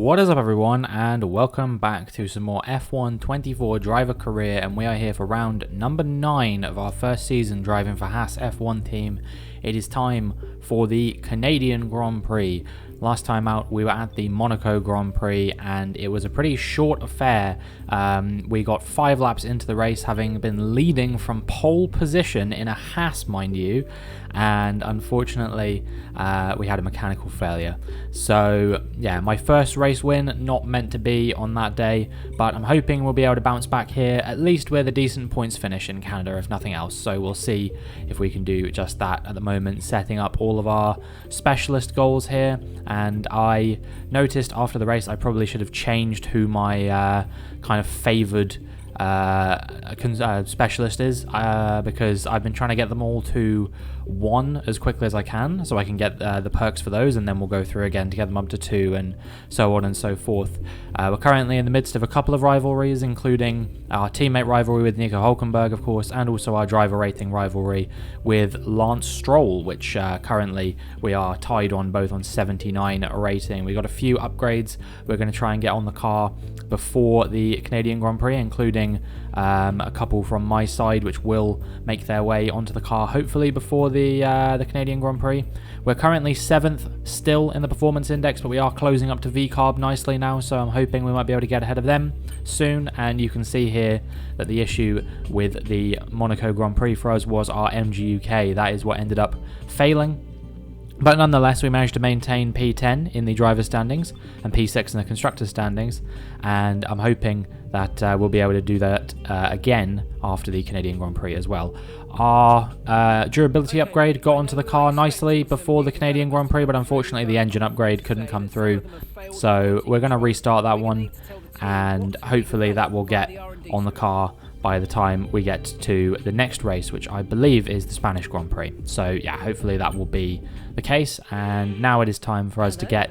What is up everyone, and welcome back to some more F1 24 driver career, and we are here for round number 9 of our first season driving for Haas F1 team. It is time for the Canadian Grand Prix. Last time out we were at the Monaco Grand Prix and it was a pretty short affair. We got 5 laps into the race, having been leading from pole position in a Haas, mind you, and unfortunately we had a mechanical failure. So yeah, my first race win, not meant to be on that day, but I'm hoping we'll be able to bounce back here, at least with a decent points finish in Canada if nothing else. So we'll see if we can do just that at the moment, setting up all of our specialist goals here. And I noticed after the race I probably should have changed who my kind of favoured specialist is, because I've been trying to get them all to 1 as quickly as I can, so I can get the perks for those, and then we'll go through again to get them up to 2 and so on and so forth. We're currently in the midst of a couple of rivalries, including our teammate rivalry with Nico Hülkenberg, of course, and also our driver rating rivalry with Lance Stroll, which currently we are tied on, both on 79 rating. We got a few upgrades we're going to try and get on the car before the Canadian Grand Prix, including a couple from my side which will make their way onto the car hopefully before the Canadian Grand Prix. We're currently 7th still in the performance index, but we are closing up to VCARB nicely now, so I'm hoping we might be able to get ahead of them soon. And you can see here that the issue with the Monaco Grand Prix for us was our MGUK. That is what ended up failing. But nonetheless, we managed to maintain P10 in the driver standings and P6 in the constructor standings, and I'm hoping that we'll be able to do that again after the Canadian Grand Prix as well. Our durability upgrade got onto the car nicely before the Canadian Grand Prix, but unfortunately the engine upgrade couldn't come through, so we're going to restart that one, and hopefully that will get on the car by the time we get to the next race, which I believe is the Spanish Grand Prix. So yeah, hopefully that will be the case. And now it is time for us to get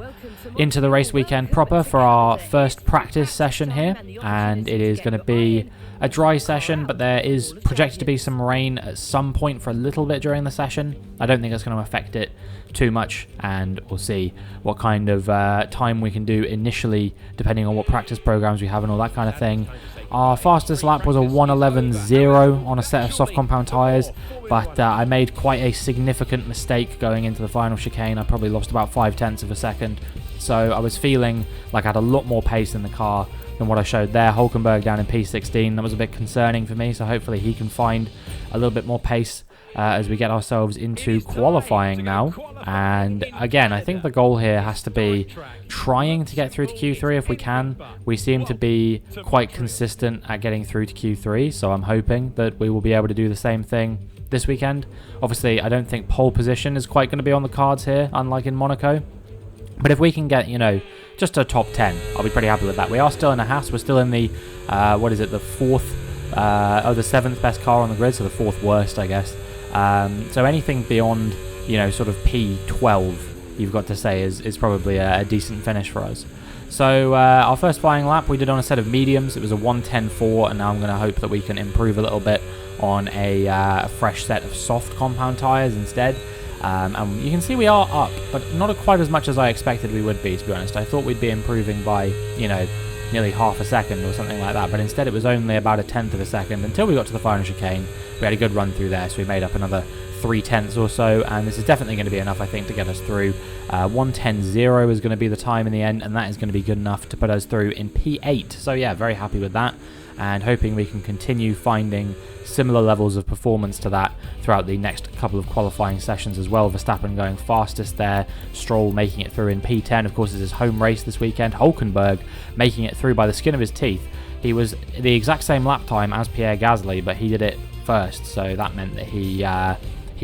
into the race weekend proper for our first practice session here, and it is going to be a dry session, but there is projected to be some rain at some point for a little bit during the session. I don't think it's going to affect it too much, and we'll see what kind of time we can do initially depending on what practice programs we have and all that kind of thing. Our fastest lap was a 1:11.0 on a set of soft compound tyres, but I made quite a significant mistake going into the final chicane. I probably lost about 0.5 of a second, so I was feeling like I had a lot more pace in the car than what I showed there. Hülkenberg down in P16, that was a bit concerning for me, so hopefully he can find a little bit more pace as we get ourselves into qualifying now. And again, I think the goal here has to be trying to get through to Q3 if we can. We seem to be quite consistent at getting through to Q3, so I'm hoping that we will be able to do the same thing this weekend. Obviously, I don't think pole position is quite going to be on the cards here, unlike in Monaco. But if we can get, you know, just a top 10, I'll be pretty happy with that. We are still in a Haas. We're still in the, the 7th best car on the grid, so the 4th worst, I guess. So anything beyond, you know, sort of P12, you've got to say, is probably a decent finish for us. So our first flying lap we did on a set of mediums. It was a 1:10.4, and now I'm going to hope that we can improve a little bit on a fresh set of soft compound tyres instead. And you can see we are up, but not quite as much as I expected we would be, to be honest. I thought we'd be improving by, you know, nearly half a second or something like that, but instead it was only about 1/10 of a second until we got to the final chicane. We had a good run through there, so we made up another 0.3 or so, and this is definitely going to be enough, I think, to get us through. 1:10.0 is going to be the time in the end, and that is going to be good enough to put us through in P8. So yeah, very happy with that, and hoping we can continue finding similar levels of performance to that throughout the next couple of qualifying sessions as well. Verstappen going fastest there, Stroll making it through in P10. Of course, it's his home race this weekend. Hülkenberg making it through by the skin of his teeth. He was the exact same lap time as Pierre Gasly, but he did it first, so that meant that he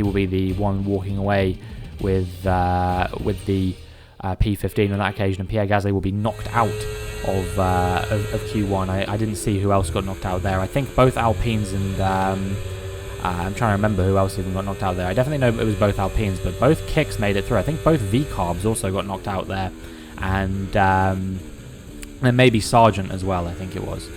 will be the one walking away with the P15 on that occasion, and Pierre Gasly will be knocked out of Q1. I didn't see who else got knocked out there. I think both Alpines and I'm trying to remember who else even got knocked out there. I definitely know it was both Alpines, but both Kicks made it through. I think both VCARBs also got knocked out there, and maybe Sargent as well, I think it was.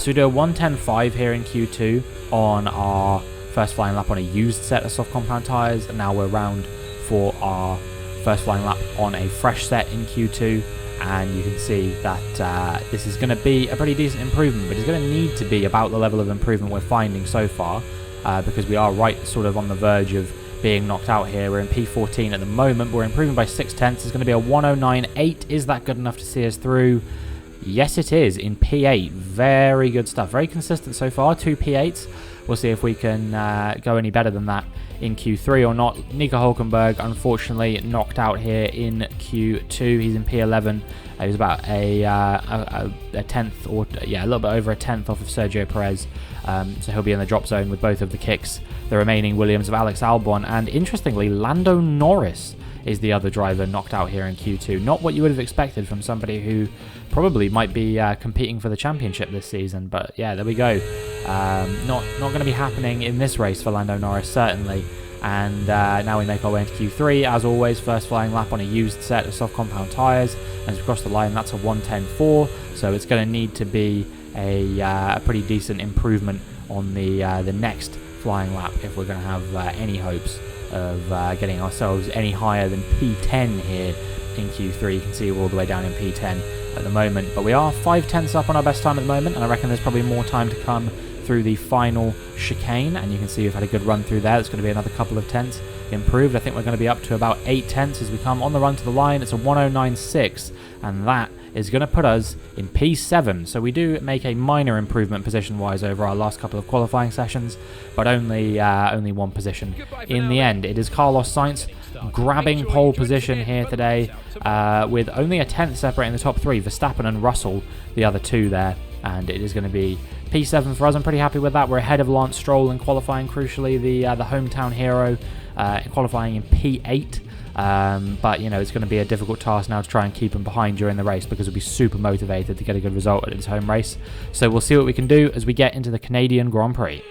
So we do a 1:10.5 here in Q2 on our first flying lap on a used set of soft compound tyres, and now we're round for our first flying lap on a fresh set in Q2. and you can see that this is going to be a pretty decent improvement, but it's going to need to be about the level of improvement we're finding so far, because we are right sort of on the verge of being knocked out here. We're in P14 at the moment, but we're improving by 0.6. It's going to be a 109.8. Is that good enough to see us through? Yes, it is, in P8. Very good stuff. Very consistent so far, 2 P8s. We'll see if we can go any better than that in Q3 or not. Nico Hulkenberg, unfortunately, knocked out here in Q2. He's in P11. He was about a tenth, or yeah, a little bit over a tenth off of Sergio Perez. So he'll be in the drop zone with both of the kicks. The remaining Williams of Alex Albon, and interestingly, Lando Norris is the other driver knocked out here in Q2. Not what you would have expected from somebody who probably might be competing for the championship this season, but yeah, there we go. Not going to be happening in this race for Lando Norris, certainly. And now we make our way into Q3. As always, first flying lap on a used set of soft compound tyres. As we cross the line, that's a 110.4, so it's going to need to be a pretty decent improvement on the next flying lap if we're going to have any hopes of getting ourselves any higher than P10 here in Q3. You can see we're all the way down in P10 at the moment, but we are 5/10 up on our best time at the moment, and I reckon there's probably more time to come through the final chicane, and you can see we've had a good run through there. It's going to be another couple of tenths improved. I think we're going to be up to about 8 tenths as we come on the run to the line. It's a 109.6, and that is going to put us in P7. So we do make a minor improvement position-wise over our last couple of qualifying sessions, but only one position in the end. It is Carlos Sainz grabbing pole position here today, with only a tenth separating the top three, Verstappen and Russell, the other two there, and it is going to be P7 for us. I'm pretty happy with that. We're ahead of Lance Stroll in qualifying, crucially, the hometown hero, qualifying in P8. But, you know, it's going to be a difficult task now to try and keep him behind during the race, because he'll be super motivated to get a good result at his home race. So we'll see what we can do as we get into the Canadian Grand Prix.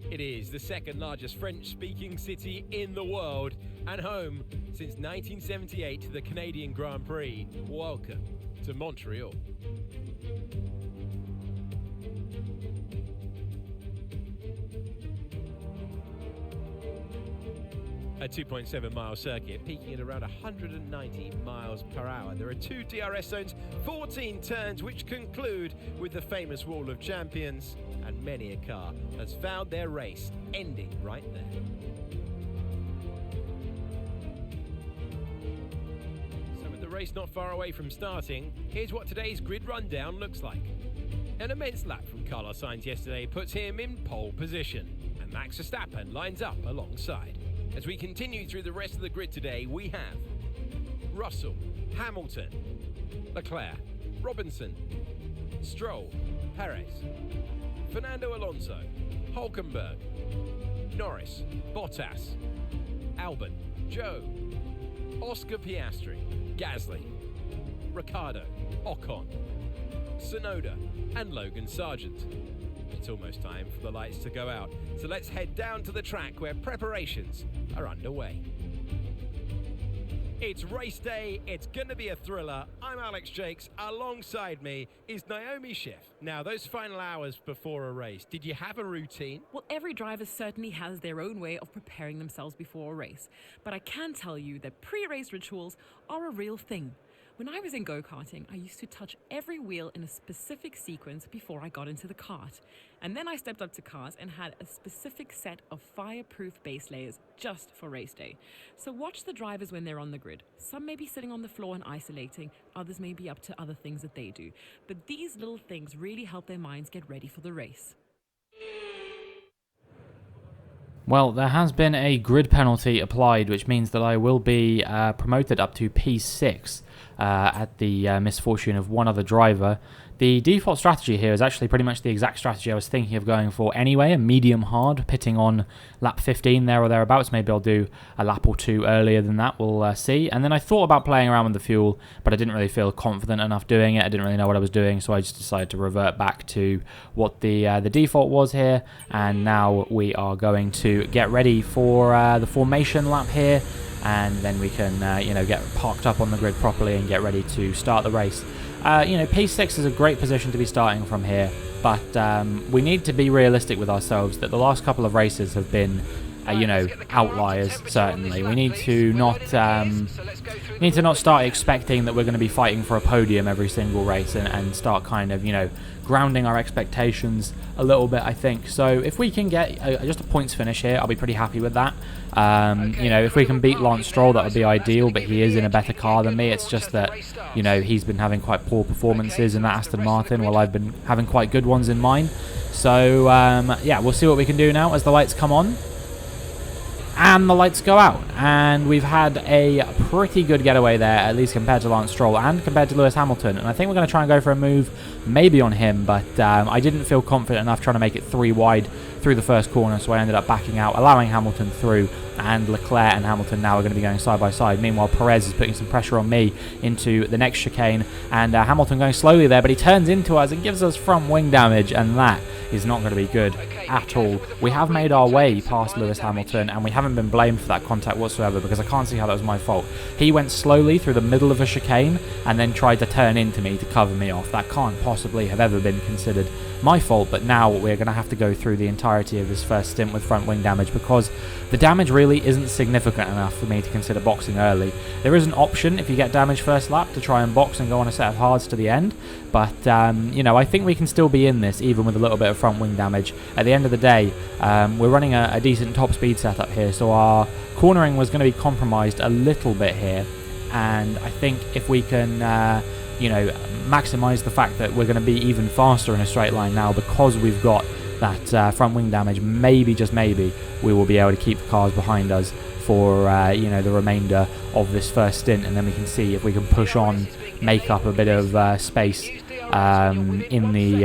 It is the second largest French-speaking city in the world and home since 1978 to the Canadian Grand Prix. Welcome to Montreal. A 2.7-mile circuit, peaking at around 190 miles per hour. There are 2 DRS zones, 14 turns, which conclude with the famous Wall of Champions, and many a car has found their race ending right there. So with the race not far away from starting, here's what today's grid rundown looks like. An immense lap from Carlos Sainz yesterday puts him in pole position, and Max Verstappen lines up alongside. As we continue through the rest of the grid today, we have Russell, Hamilton, Leclerc, Robinson, Stroll, Perez, Fernando Alonso, Hulkenberg, Norris, Bottas, Albon, Joe, Oscar Piastri, Gasly, Ricciardo, Ocon, Tsunoda, and Logan Sargent. It's almost time for the lights to go out, so let's head down to the track where preparations are underway. It's race day, it's gonna be a thriller. I'm Alex Jakes, alongside me is Naomi Schiff. Now, those final hours before a race, did you have a routine? Well, every driver certainly has their own way of preparing themselves before a race, but I can tell you that pre-race rituals are a real thing. When I was in go-karting, I used to touch every wheel in a specific sequence before I got into the kart. And then I stepped up to cars and had a specific set of fireproof base layers just for race day. So watch the drivers when they're on the grid. Some may be sitting on the floor and isolating, others may be up to other things that they do. But these little things really help their minds get ready for the race. Well, there has been a grid penalty applied, which means that I will be promoted up to P6 at the misfortune of one other driver. The default strategy here is actually pretty much the exact strategy I was thinking of going for anyway, a medium hard, pitting on lap 15 there or thereabouts. Maybe I'll do a lap or two earlier than that, we'll see. And then I thought about playing around with the fuel, but I didn't really feel confident enough doing it. I didn't really know what I was doing, so I just decided to revert back to what the default was here. And now we are going to get ready for the formation lap here, and then we can get parked up on the grid properly and get ready to start the race. P6 is a great position to be starting from here, but we need to be realistic with ourselves that the last couple of races have been you know, outliers. Certainly, we need to not start expecting that we're going to be fighting for a podium every single race, and start kind of, you know, grounding our expectations a little bit, I think. So if we can get just a points finish here, I'll be pretty happy with that. You know, if we can beat Lance Stroll, that would be ideal, but he is in a better car than me. It's just that, you know, he's been having quite poor performances in that Aston Martin, while I've been having quite good ones in mine. So, yeah, we'll see what we can do now as the lights come on. And the lights go out, and we've had a pretty good getaway there, at least compared to Lance Stroll and compared to Lewis Hamilton. And I think we're going to try and go for a move maybe on him, but I didn't feel confident enough trying to make it 3 wide through the first corner, so I ended up backing out, allowing Hamilton through, and Leclerc and Hamilton now are going to be going side by side. Meanwhile, Perez is putting some pressure on me into the next chicane, and Hamilton going slowly there, but he turns into us and gives us front wing damage, and that is not going to be good at all. We have made our way past Lewis Hamilton, and we haven't been blamed for that contact whatsoever, because I can't see how that was my fault. He went slowly through the middle of a chicane and then tried to turn into me to cover me off. That can't possibly have ever been considered my fault, but now we're going to have to go through the entirety of this first stint with front wing damage, because the damage really isn't significant enough for me to consider boxing early. There is an option, if you get damage first lap, to try and box and go on a set of hards to the end, but you know, I think we can still be in this even with a little bit of front wing damage. At the end of the day, we're running a decent top speed setup here, so our cornering was going to be compromised a little bit here, and I think if we can you know, maximize the fact that we're going to be even faster in a straight line now because we've got that front wing damage, maybe, just maybe, we will be able to keep the cars behind us for you know, the remainder of this first stint, and then we can see if we can push on, make up a bit of space in the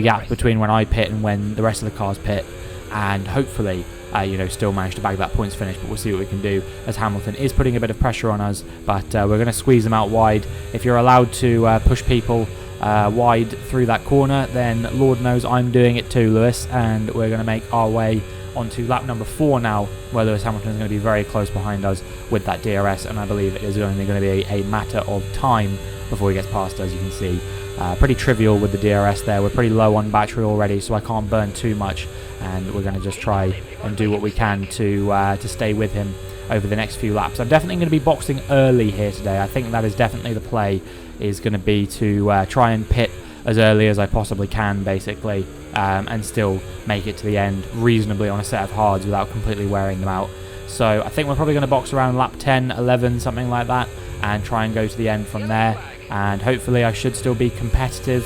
gap between when I pit and when the rest of the cars pit, and hopefully you know, still manage to bag that points finish. But we'll see what we can do, as Hamilton is putting a bit of pressure on us, but we're going to squeeze them out wide. If you're allowed to push people wide through that corner, then Lord knows I'm doing it too, Lewis, and we're going to make our way onto lap number 4 now, where Lewis Hamilton is going to be very close behind us with that DRS, and I believe it is only going to be a matter of time before he gets past us. You can see pretty trivial with the DRS there. We're pretty low on battery already, so I can't burn too much, and we're going to just try and do what we can to stay with him over the next few laps. I'm definitely going to be boxing early here today. I think that is definitely the play, is going to be to try and pit as early as I possibly can, basically, and still make it to the end reasonably on a set of hards without completely wearing them out. So I think we're probably going to box around lap 10, 11, something like that, and try and go to the end from there, and hopefully I should still be competitive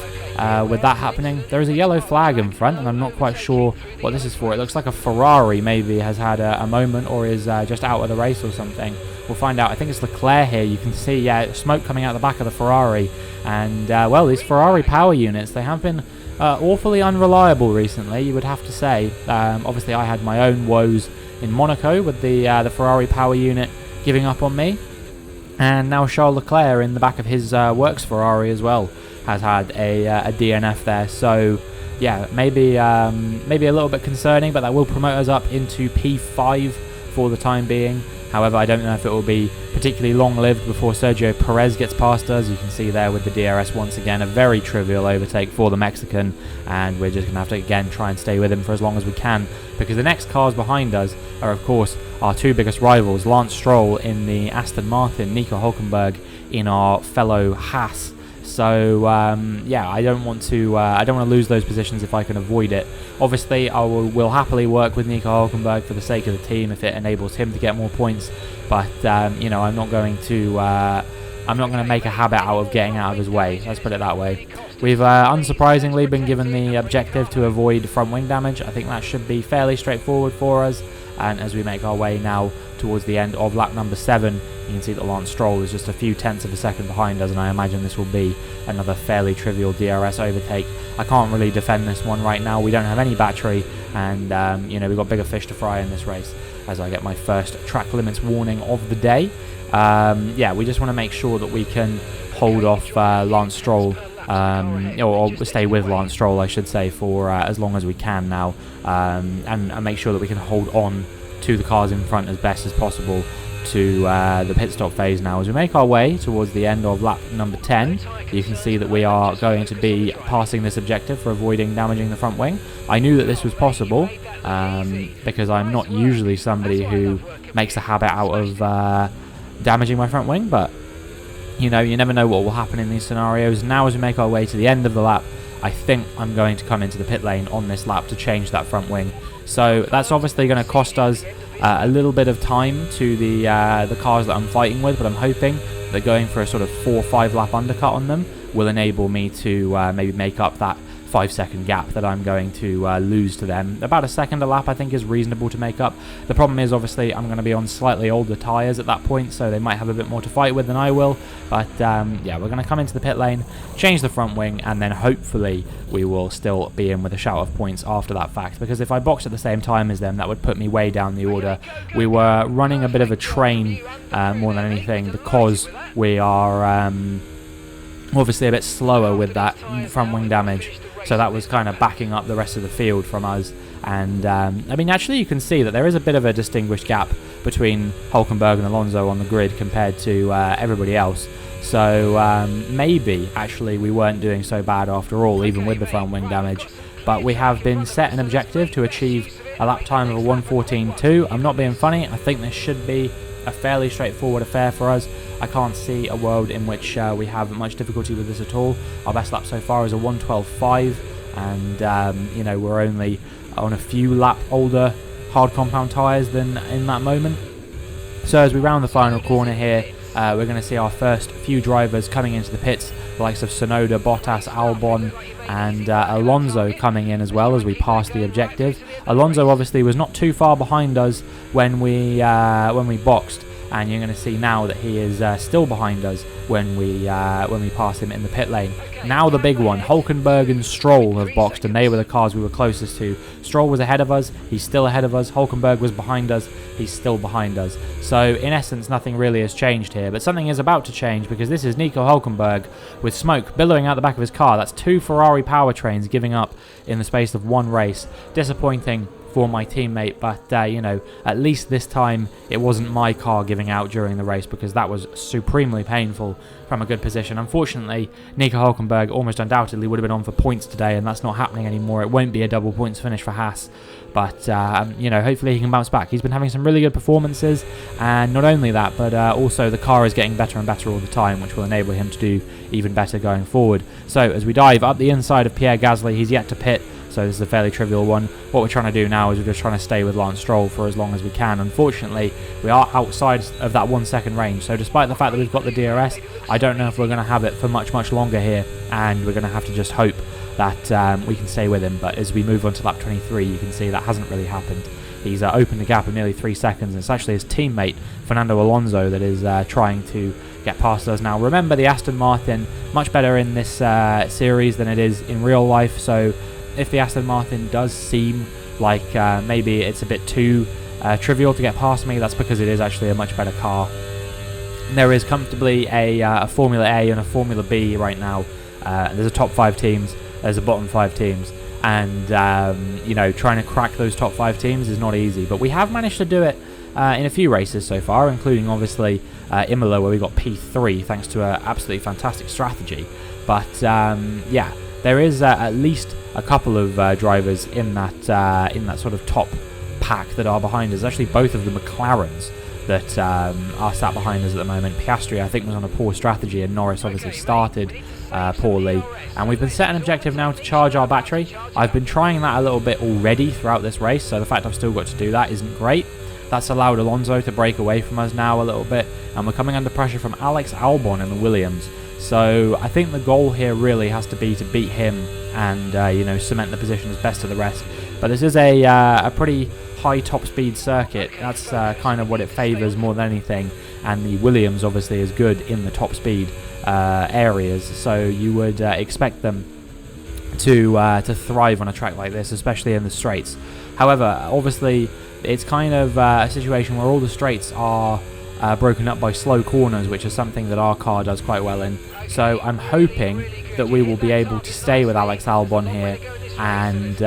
with that happening. There is a yellow flag in front, and I'm not quite sure what this is for. It looks like a Ferrari maybe has had a moment, or is just out of the race or something. We'll find out. I think it's Leclerc here. You can see, yeah, smoke coming out the back of the Ferrari, and well, these Ferrari power units, they have been awfully unreliable recently, you would have to say. Obviously I had my own woes in Monaco with the Ferrari power unit giving up on me, and now Charles Leclerc in the back of his works Ferrari as well has had a DNF there. So yeah, maybe a little bit concerning, but that will promote us up into P5 for the time being. However, I don't know if it will be particularly long-lived before Sergio Perez gets past us. You can see there with the DRS once again, a very trivial overtake for the Mexican, and we're just going to have to again try and stay with him for as long as we can, because the next cars behind us are of course our two biggest rivals, Lance Stroll in the Aston Martin, Nico Hülkenberg in our fellow Haas. So yeah, I don't want to lose those positions if I can avoid it. Obviously, I will happily work with Nico Hülkenberg for the sake of the team if it enables him to get more points. But you know, I'm not going to make a habit out of getting out of his way. Let's put it that way. We've unsurprisingly been given the objective to avoid front wing damage. I think that should be fairly straightforward for us. And as we make our way now towards the end of lap number 7, you can see that Lance Stroll is just a few tenths of a second behind us, and I imagine this will be another fairly trivial DRS overtake. I can't really defend this one right now. We don't have any battery, and you know, we've got bigger fish to fry in this race as I get my first track limits warning of the day. Yeah, we just want to make sure that we can hold off Lance Stroll, or stay with Lance Stroll, I should say, for as long as we can now, and make sure that we can hold on to the cars in front as best as possible to the pit stop phase now. As we make our way towards the end of lap number 10, you can see that we are going to be passing this objective for avoiding damaging the front wing. I knew that this was possible, because I'm not usually somebody who makes a habit out of damaging my front wing, but you know, you never know what will happen in these scenarios. Now as we make our way to the end of the lap, I think I'm going to come into the pit lane on this lap to change that front wing. So that's obviously going to cost us a little bit of time to the cars that I'm fighting with, but I'm hoping that going for a sort of 4 or 5 lap undercut on them will enable me to maybe make up that 5-second gap that I'm going to lose to them. About a second a lap I think is reasonable to make up. The problem is obviously I'm going to be on slightly older tyres at that point, so they might have a bit more to fight with than I will. But yeah, we're going to come into the pit lane, change the front wing, and then hopefully we will still be in with a shout of points after that fact, because if I box at the same time as them, that would put me way down the order. We were running a bit of a train more than anything, because we are obviously a bit slower with that front wing damage. So that was kind of backing up the rest of the field from us. And I mean, actually you can see that there is a bit of a distinguished gap between Hulkenberg and Alonso on the grid compared to everybody else. So maybe actually we weren't doing so bad after all, even with the front wing damage. But we have been set an objective to achieve a lap time of a 1:14.2. I'm not being funny, I think this should be a fairly straightforward affair for us. I can't see a world in which we have much difficulty with this at all. Our best lap so far is a 1:12.5, and you know, we're only on a few lap older hard compound tyres than in that moment. So as we round the final corner here, we're going to see our first few drivers coming into the pits, the likes of Tsunoda, Bottas, Albon, and Alonso coming in as well as we pass the objective. Alonso obviously was not too far behind us when we boxed, and you're going to see now that he is still behind us when we pass him in the pit lane. Now the big one, Hulkenberg and Stroll have boxed, and they were the cars we were closest to. Stroll was ahead of us, he's still ahead of us. Hulkenberg was behind us, he's still behind us. So in essence nothing really has changed here, but something is about to change, because this is Nico Hulkenberg with smoke billowing out the back of his car. That's 2 Ferrari powertrains giving up in the space of 1 race. Disappointing for my teammate, but you know, at least this time it wasn't my car giving out during the race, because that was supremely painful from a good position. Unfortunately, Nico Hulkenberg almost undoubtedly would have been on for points today, and that's not happening anymore. It won't be a double points finish for Haas, but you know, hopefully he can bounce back. He's been having some really good performances, and not only that, but also the car is getting better and better all the time, which will enable him to do even better going forward. So as we dive up the inside of Pierre Gasly, he's yet to pit, so this is a fairly trivial one. What we're trying to do now is we're just trying to stay with Lance Stroll for as long as we can. Unfortunately, we are outside of that 1 second range, so despite the fact that we've got the DRS, I don't know if we're going to have it for much longer here, and we're going to have to just hope that we can stay with him. But as we move on to lap 23, you can see that hasn't really happened. He's opened a gap of nearly 3 seconds, and it's actually his teammate Fernando Alonso that is trying to get past us now. Remember, the Aston Martin, much better in this series than it is in real life, so if the Aston Martin does seem like maybe it's a bit too trivial to get past me, that's because it is actually a much better car. And there is comfortably a Formula A and a Formula B right now. There's a top 5 teams, there's a bottom 5 teams, and you know, trying to crack those top 5 teams is not easy, but we have managed to do it in a few races so far, including obviously Imola, where we got P3 thanks to an absolutely fantastic strategy. But yeah, there is at least a couple of drivers in that sort of top pack that are behind us. Actually, both of the McLarens that are sat behind us at the moment. Piastri, I think, was on a poor strategy, and Norris obviously started poorly. And we've been set an objective now to charge our battery. I've been trying that a little bit already throughout this race, so the fact I've still got to do that isn't great. That's allowed Alonso to break away from us now a little bit, and we're coming under pressure from Alex Albon in the Williams. So I think the goal here really has to be to beat him and you know, cement the position as best of the rest. But this is a pretty high top speed circuit. That's kind of what it favours more than anything, and the Williams obviously is good in the top speed areas, so you would expect them to thrive on a track like this, especially in the straights. However, obviously it's kind of a situation where all the straights are broken up by slow corners, which is something that our car does quite well in. So I'm hoping that we will be able to stay with Alex Albon here and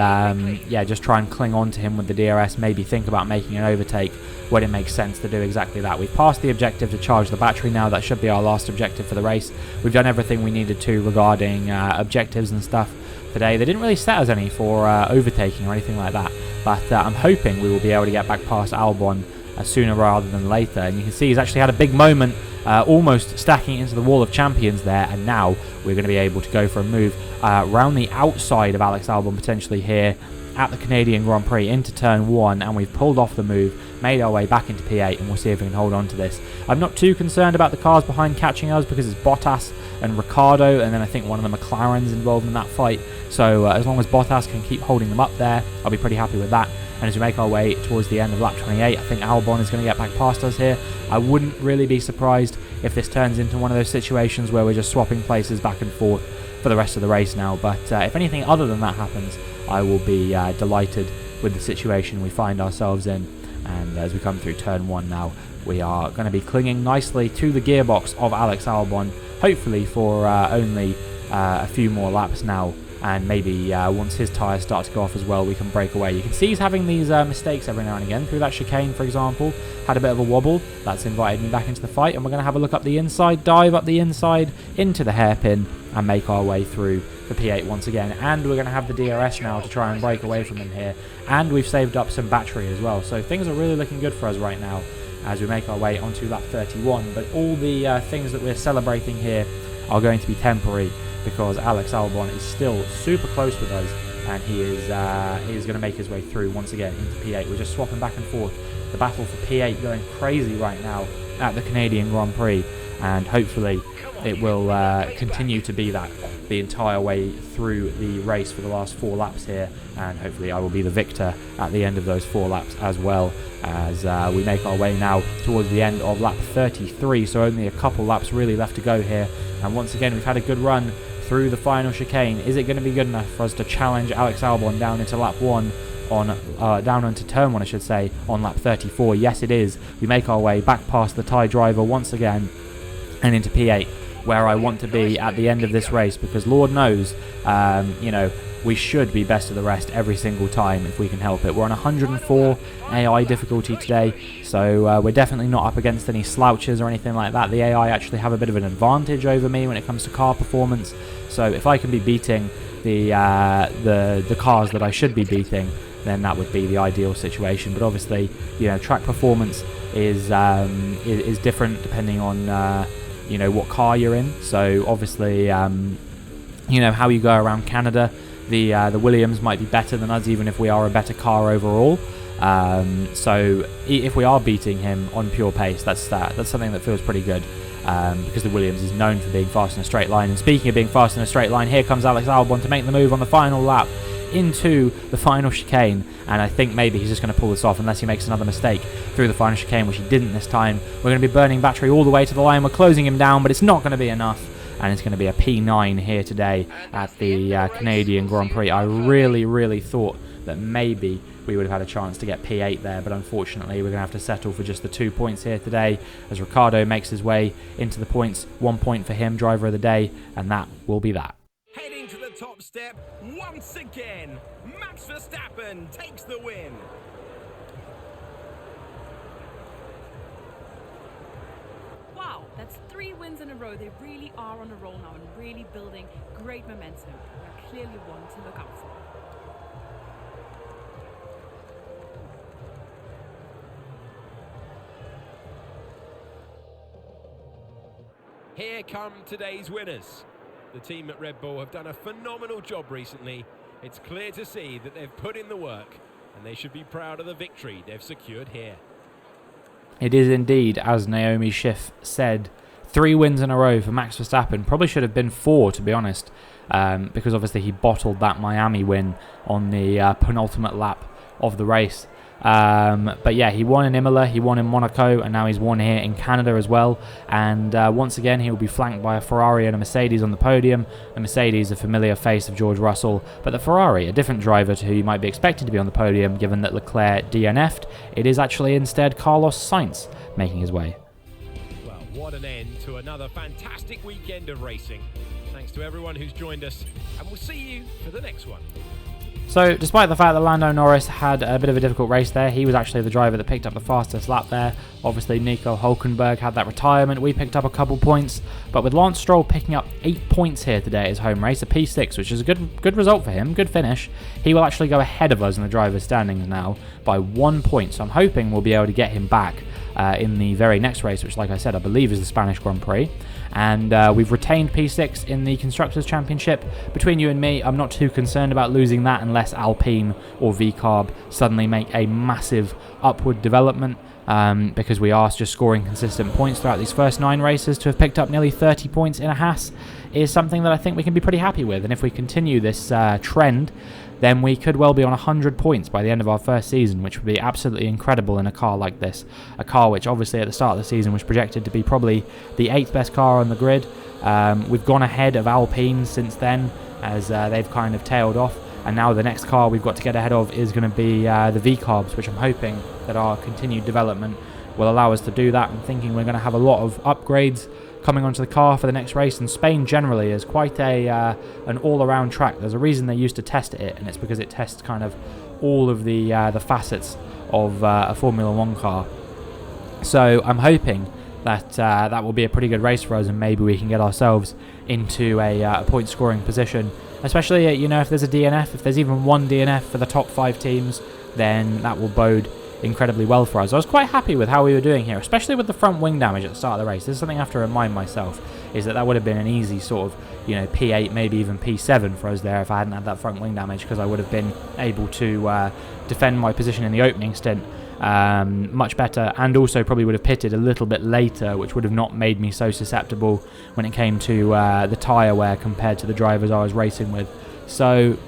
yeah, just try and cling on to him with the DRS, maybe think about making an overtake when it makes sense to do exactly that. We've passed the objective to charge the battery now. That should be our last objective for the race. We've done everything we needed to regarding objectives and stuff today. They didn't really set us any for overtaking or anything like that, but I'm hoping we will be able to get back past Albon sooner rather than later. And you can see he's actually had a big moment, almost stacking into the wall of champions there, and now we're going to be able to go for a move round the outside of Alex Albon potentially here at the Canadian Grand Prix into turn 1, and we've pulled off the move, made our way back into P8, and we'll see if we can hold on to this. I'm not too concerned about the cars behind catching us because it's Bottas and Ricciardo, and then I think one of the McLarens involved in that fight. So as long as Bottas can keep holding them up there, I'll be pretty happy with that. And as we make our way towards the end of lap 28, I think Albon is going to get back past us here. I wouldn't really be surprised if this turns into one of those situations where we're just swapping places back and forth for the rest of the race now. But if anything other than that happens, I will be delighted with the situation we find ourselves in. And as we come through turn 1 now, we are going to be clinging nicely to the gearbox of Alex Albon, hopefully for only a few more laps now. And maybe once his tyres start to go off as well, we can break away. You can see he's having these mistakes every now and again. Through that chicane, for example, had a bit of a wobble. That's invited me back into the fight, and we're going to have a look up the inside, dive up the inside into the hairpin, and make our way through for P8 once again. And we're going to have the DRS now to try and break away from him here. And we've saved up some battery as well. So things are really looking good for us right now as we make our way onto lap 31. But all the things that we're celebrating here are going to be temporary, because Alex Albon is still super close with us, and he is going to make his way through once again into P8. We're just swapping back and forth. The battle for P8 going crazy right now at the Canadian Grand Prix, and hopefully it will continue to be that the entire way through the race for the last 4 laps here, and hopefully I will be the victor at the end of those 4 laps as well, as we make our way now towards the end of lap 33, so only a couple laps really left to go here. And once again, we've had a good run through the final chicane. Is it going to be good enough for us to challenge Alex Albon down into lap 1 on down onto turn 1, I should say, on lap 34? Yes, it is. We make our way back past the Thai driver once again and into P8, where I want to be at the end of this race, because Lord knows, you know, we should be best of the rest every single time if we can help it. We're on 104 AI difficulty today, so we're definitely not up against any slouches or anything like that. The AI actually have a bit of an advantage over me when it comes to car performance, so if I can be beating the cars that I should be beating, then that would be the ideal situation. But obviously, you know, track performance is different depending on you know, what car you're in. So obviously, you know, how you go around Canada, the Williams might be better than us, even if we are a better car overall. So if we are beating him on pure pace, that's something that feels pretty good, because the Williams is known for being fast in a straight line. And speaking of being fast in a straight line, here comes Alex Albon to make the move on the final lap into the final chicane, and I think maybe he's just going to pull this off unless he makes another mistake through the final chicane, which he didn't this time. We're going to be burning battery all the way to the line. We're closing him down, but it's not going to be enough, and it's going to be a P9 here today at the Canadian Grand Prix. I really thought that maybe we would have had a chance to get P8 there, but unfortunately we're going to have to settle for just the 2 points here today, as Ricciardo makes his way into the points. 1 point for him, driver of the day, and that will be that. Heading to the top step once again, Max Verstappen takes the win. Wow, that's 3 wins in a row. They really are on a roll now and really building great momentum. They're clearly one to look out for. Here come today's winners. The team at Red Bull have done a phenomenal job recently. It's clear to see that they've put in the work, and they should be proud of the victory they've secured here. It is indeed, as Naomi Schiff said, 3 wins in a row for Max Verstappen. Probably should have been 4, to be honest, because obviously he bottled that Miami win on the penultimate lap of the race. But yeah, he won in Imola, he won in Monaco, and now he's won here in Canada as well. And once again, he will be flanked by a Ferrari and a Mercedes on the podium. The Mercedes, a familiar face of George Russell, but the Ferrari, a different driver to who you might be expected to be on the podium, given that Leclerc DNF'd. It is actually instead Carlos Sainz making his way. Well, what an end to another fantastic weekend of racing. Thanks to everyone who's joined us, and we'll see you for the next one. So, despite the fact that Lando Norris had a bit of a difficult race there, he was actually the driver that picked up the fastest lap there. Obviously, Nico Hülkenberg had that retirement. We picked up a couple points, but with Lance Stroll picking up 8 points here today at his home race, a P6, which is a good result for him, good finish. He will actually go ahead of us in the driver's standings now by 1 point, so I'm hoping we'll be able to get him back in the very next race, which, like I said, I believe is the Spanish Grand Prix. And we've retained P6 in the Constructors' Championship. Between you and me, I'm not too concerned about losing that unless Alpine or VCarb suddenly make a massive upward development, because we are just scoring consistent points throughout these first 9 races. To have picked up nearly 30 points in a Haas is something that I think we can be pretty happy with. And if we continue this trend, then we could well be on 100 points by the end of our first season, which would be absolutely incredible in a car like this. A car which obviously at the start of the season was projected to be probably the 8th best car on the grid. We've gone ahead of Alpine since then, as they've kind of tailed off. And now the next car we've got to get ahead of is going to be the V-Carbs, which I'm hoping that our continued development will allow us to do that. I'm thinking we're going to have a lot of upgrades coming onto the car for the next race, and Spain generally is quite an all-around track. There's a reason they used to test it, and it's because it tests kind of all of the facets of a Formula 1 car. So I'm hoping that that will be a pretty good race for us, and maybe we can get ourselves into a point-scoring position. Especially, if there's a DNF, if there's even one DNF for the top 5 teams, then that will bode incredibly well for us. I was quite happy with how we were doing here, especially with the front wing damage at the start of the race. This is something I have to remind myself, is that would have been an easy sort of, P8, maybe even P7 for us there if I hadn't had that front wing damage, because I would have been able to defend my position in the opening stint much better, and also probably would have pitted a little bit later, which would have not made me so susceptible when it came to the tyre wear compared to the drivers I was racing with. So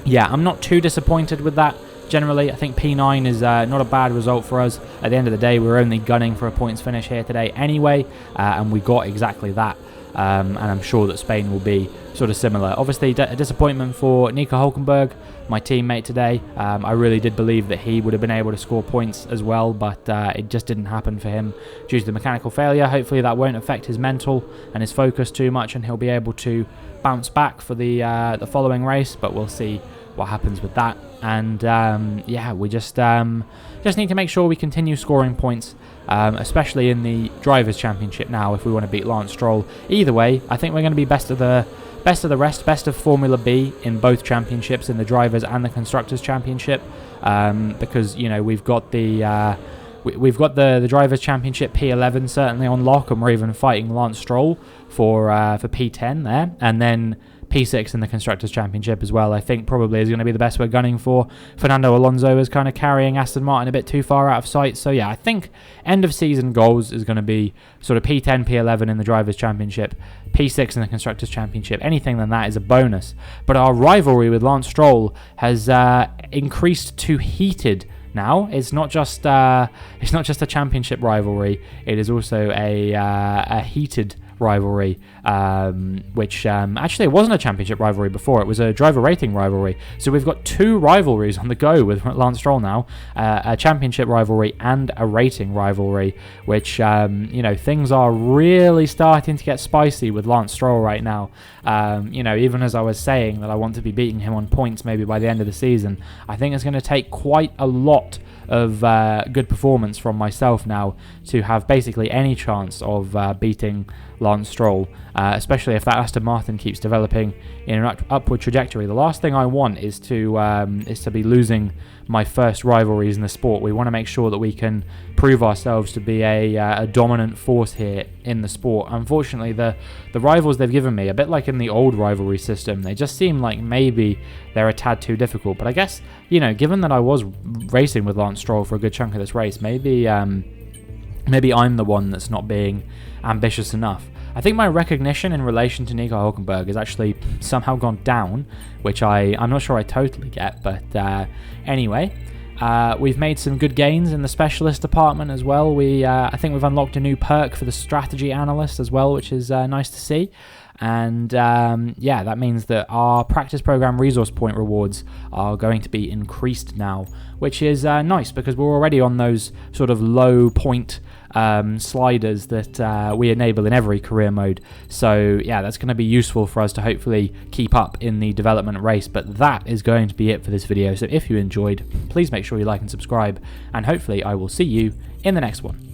yeah, I'm not too disappointed with that. Generally, I think P9 is not a bad result for us. At the end of the day, we're only gunning for a points finish here today anyway, and we got exactly that. And I'm sure that Spain will be sort of similar. Obviously, a disappointment for Nico Hülkenberg, my teammate today. I really did believe that he would have been able to score points as well, but it just didn't happen for him due to the mechanical failure. Hopefully that won't affect his mental and his focus too much, and he'll be able to bounce back for the following race, but we'll see what happens with that. And yeah, we just need to make sure we continue scoring points, especially in the Drivers' Championship now, if we want to beat Lance Stroll. Either way, I think we're going to be best of the rest, best of Formula B in both championships, in the Drivers' and the Constructors' Championship, because we've got the Drivers' Championship P11 certainly on lock, and we're even fighting Lance Stroll for P10 there, and then P6 in the Constructors' Championship as well. I think probably is going to be the best we're gunning for. Fernando Alonso is kind of carrying Aston Martin a bit too far out of sight. So yeah, I think end of season goals is going to be sort of P10, P11 in the Drivers' Championship, P6 in the Constructors' Championship. Anything than that is a bonus. But our rivalry with Lance Stroll has increased to heated now. It's not just a championship rivalry. It is also a heated rivalry, which actually it wasn't a championship rivalry before. It was a driver rating rivalry. So we've got 2 rivalries on the go with Lance Stroll now, a championship rivalry and a rating rivalry, which things are really starting to get spicy with Lance Stroll right now. Even as I was saying that I want to be beating him on points maybe by the end of the season, I think it's going to take quite a lot of good performance from myself now to have basically any chance of beating Lance Stroll, especially if that Aston Martin keeps developing in an upward trajectory. The last thing I want is to be losing my first rivalries in the sport. We want to make sure that we can prove ourselves to be a dominant force here in the sport. Unfortunately, the rivals they've given me, a bit like in the old rivalry system, they just seem like maybe they're a tad too difficult. But I guess, given that I was racing with Lance Stroll for a good chunk of this race, maybe I'm the one that's not being ambitious enough. I think my recognition in relation to Nico Hülkenberg has actually somehow gone down, which I'm not sure I totally get, but anyway, we've made some good gains in the specialist department as well. I think we've unlocked a new perk for the strategy analyst as well, which is nice to see. And yeah, that means that our practice program resource point rewards are going to be increased now, which is nice because we're already on those sort of low point sliders that we enable in every career mode. So yeah, that's going to be useful for us to hopefully keep up in the development race. But that is going to be it for this video. So if you enjoyed, please make sure you like and subscribe, and hopefully I will see you in the next one.